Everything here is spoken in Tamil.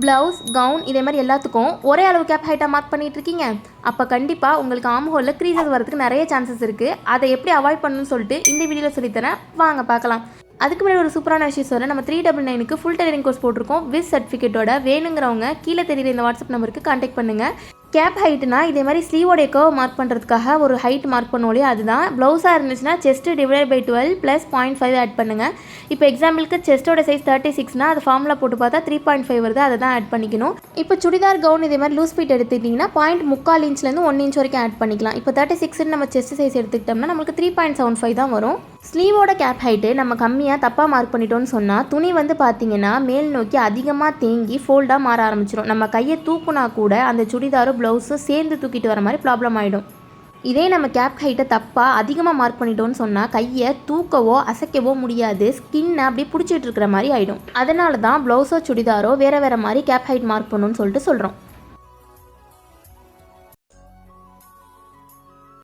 ப்ளவுஸ், கவுன் இதே மாதிரி எல்லாத்துக்கும் ஒரே அளவு கேப் ஹைட்டாக மார்க் பண்ணிகிட்டு இருக்கீங்க. அப்போ கண்டிப்பாக உங்களுக்கு ஆம் ஹோலில் க்ரீசஸ் வரதுக்கு நிறைய சான்சஸ் இருக்குது. அதை எப்படி அவாய்ட் பண்ணணும்னு சொல்லிட்டு இந்த வீடியோவில் சொல்லித்தரேன், வாங்க பார்க்கலாம். அதுக்கு முன்னாடி ஒரு சூப்பரான விஷயம் சொல்ல, நம்ம 399க்கு ஃபுல் டெய்லரிங் கோர்ஸ் போட்டிருக்கோம் வித் சர்டிஃபிகேட்டோட. வேணுங்கிறவங்க கீழே தெரியுற இந்த வாட்ஸ்அப் நம்பருக்கு கான்டாக்ட் பண்ணுங்கள். கேப் ஹைட்னா இதே மாதிரி ஸ்லீவோடைய கர்வ் மார்க் பண்ணுறதுக்காக ஒரு ஹைட் மார்க் பண்ணுவோம், அதுதான். ப்ளவுஸாக இருந்துச்சுன்னா செஸ்ட் டிவைட் பை 12 + 0.5 ஆட் பண்ணுங்கள். இப்போ எக்ஸாம்பிளுக்கு செஸ்ட்டோட சைஸ் 36னா அது ஃபார்முலா போட்டு பார்த்தா 3.5 வருது, அதை தான் ஆட் பண்ணிக்கணும். இப்போ சுடிதார் கவுன் இதே மாதிரி லூஸ் ஃபிட் எடுத்துக்கிட்டிங்கன்னா 0.3 இன்ச்லேருந்து 1 இன்ச் வரைக்கும் ஆட் பண்ணிக்கலாம். இப்போ 36 நம்ம செஸ்ட் சைஸ் எடுத்துக்கிட்டோம்னா நமக்கு 3.75 தான் வரும். ஸ்லீவோட கேப் ஹைட்டு நம்ம கம்மியாக தப்பாக மார்க் பண்ணிட்டோம்னு சொன்னால் துணி வந்து பார்த்திங்கன்னா மேல் நோக்கி அதிகமாக தேங்கி ஃபோல்டாக மாற ஆரம்பிச்சிடும். நம்ம கையை தூக்குனா கூட அந்த சுடிதாரும் ப்ளவுஸும் சேர்ந்து தூக்கிட்டு வர மாதிரி ப்ராப்ளம் ஆகிடும். இதே நம்ம கேப் ஹைட்டை தப்பாக அதிகமாக மார்க் பண்ணிட்டோம்னு சொன்னால் கையை தூக்கவோ அசைக்கவோ முடியாது, ஸ்கின்னை அப்படியே பிடிச்சிட்டு இருக்கிற மாதிரி ஆகிடும். அதனால தான் ப்ளவுஸோ சுடிதாரோ வேறு மாதிரி கேப் ஹைட் மார்க் பண்ணணும்னு சொல்லிட்டு சொல்கிறோம்.